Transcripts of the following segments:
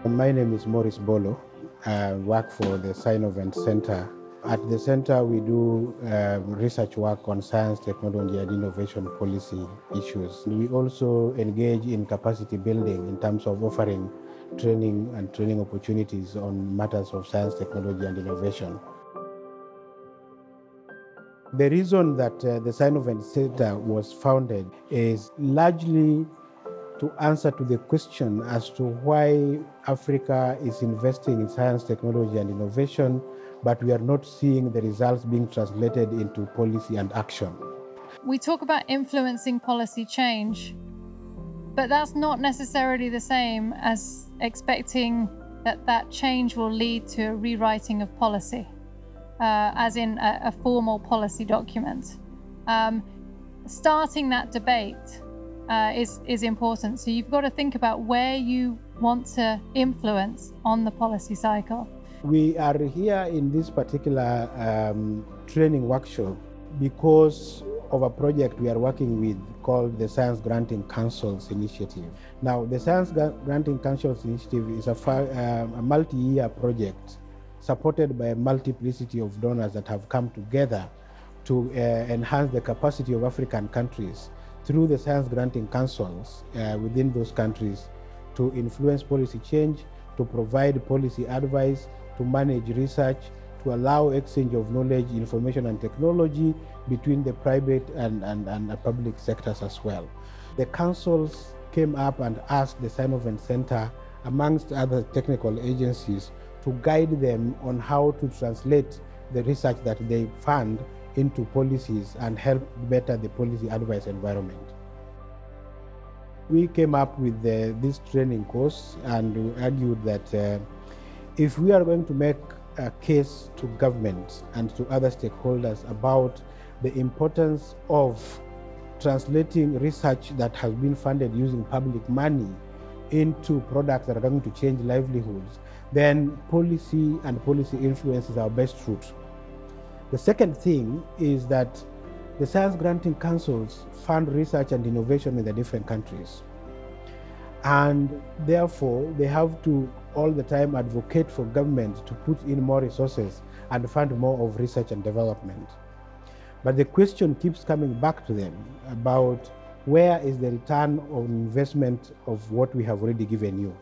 My name is Maurice Bolo. I work for the Scinnovent Center. At the center, we do research work on science, technology, and innovation policy issues. We also engage in capacity building in terms of offering training opportunities on matters of science, technology, and innovation. The reason that the Scinnovent Center was founded is largely to answer to the question as to why Africa is investing in science, technology, and innovation, but we are not seeing the results being translated into policy and action. We talk about influencing policy change, but that's not necessarily the same as expecting that change will lead to a rewriting of policy, as in a formal policy document. Starting that debate is important. So you've got to think about where you want to influence on the policy cycle. We are here in this particular training workshop because of a project we are working with called the Science Granting Councils Initiative. Now, the Science Granting Councils Initiative is a multi-year project supported by a multiplicity of donors that have come together to enhance the capacity of African countries through the science granting councils within those countries to influence policy change, to provide policy advice, to manage research, to allow exchange of knowledge, information, and technology between the private and public sectors as well. The councils came up and asked the Scinnovent Center, amongst other technical agencies, to guide them on how to translate the research that they fund into policies and help better the policy advice environment. We came up with this training course and we argued that if we are going to make a case to government and to other stakeholders about the importance of translating research that has been funded using public money into products that are going to change livelihoods, then policy and policy influence is our best route. The second thing is that the science granting councils fund research and innovation in the different countries. And therefore, they have to all the time advocate for government to put in more resources and fund more of research and development. But the question keeps coming back to them about where is the return on investment of what we have already given you.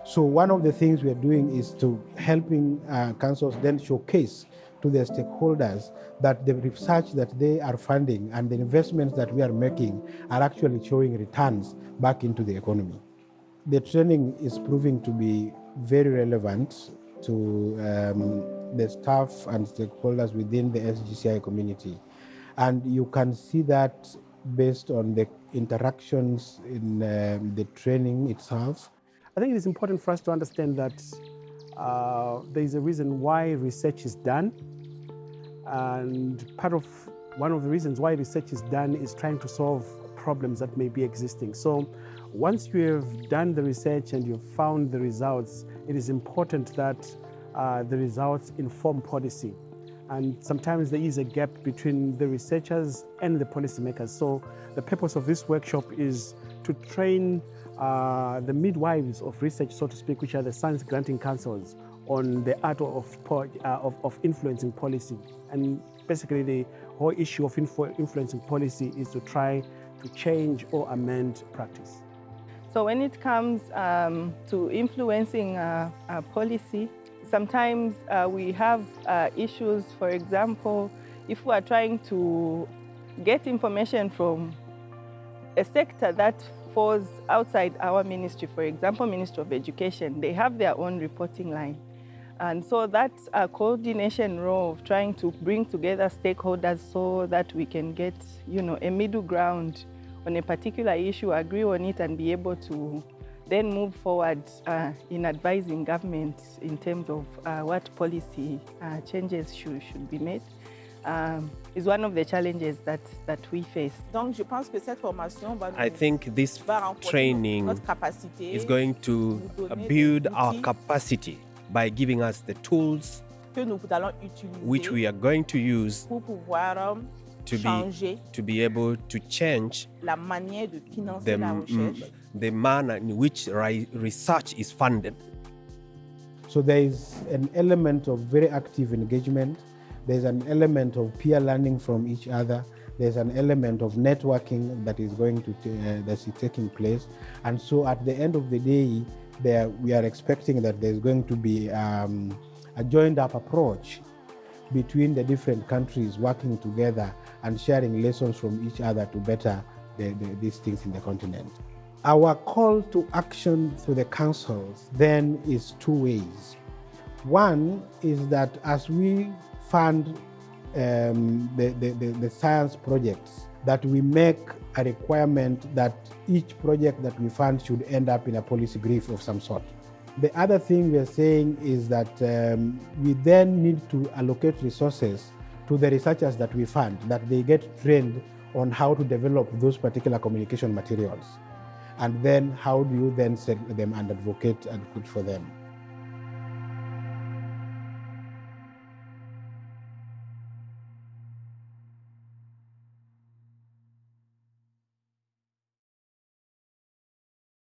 So one of the things we are doing is to helping councils then showcase to their stakeholders that the research that they are funding and the investments that we are making are actually showing returns back into the economy. The training is proving to be very relevant to the staff and stakeholders within the SGCI community. And you can see that based on the interactions in the training itself. I think it is important for us to understand that there is a reason why research is done. And one of the reasons why research is done is trying to solve problems that may be existing. So once you have done the research and you've found the results, it is important that the results inform policy. And sometimes there is a gap between the researchers and the policymakers. So the purpose of this workshop is to train the midwives of research, so to speak, which are the science granting councils, on the art of influencing policy. And basically the whole issue of influencing policy is to try to change or amend practice. So when it comes to influencing policy, sometimes we have issues. For example, if we are trying to get information from a sector that falls outside our ministry, for example, Ministry of Education, they have their own reporting line. And so that's a coordination role of trying to bring together stakeholders so that we can get, a middle ground on a particular issue, agree on it, and be able to then move forward in advising government in terms of what policy changes should be made. Is one of the challenges that we face. I think this training is going to build our capacity by giving us the tools which we are going to use to be able to change the manner in which research is funded. So there is an element of very active engagement. There's an element of peer learning from each other. There's an element of networking that is going to that's taking place. And so at the end of the day, we are expecting that there's going to be a joined up approach between the different countries working together and sharing lessons from each other to better these things in the continent. Our call to action to the councils then is two ways. One is that as we fund the science projects, that we make a requirement that each project that we fund should end up in a policy brief of some sort. The other thing we are saying is that we then need to allocate resources to the researchers that we fund, that they get trained on how to develop those particular communication materials. And then how do you then sell them and advocate for them?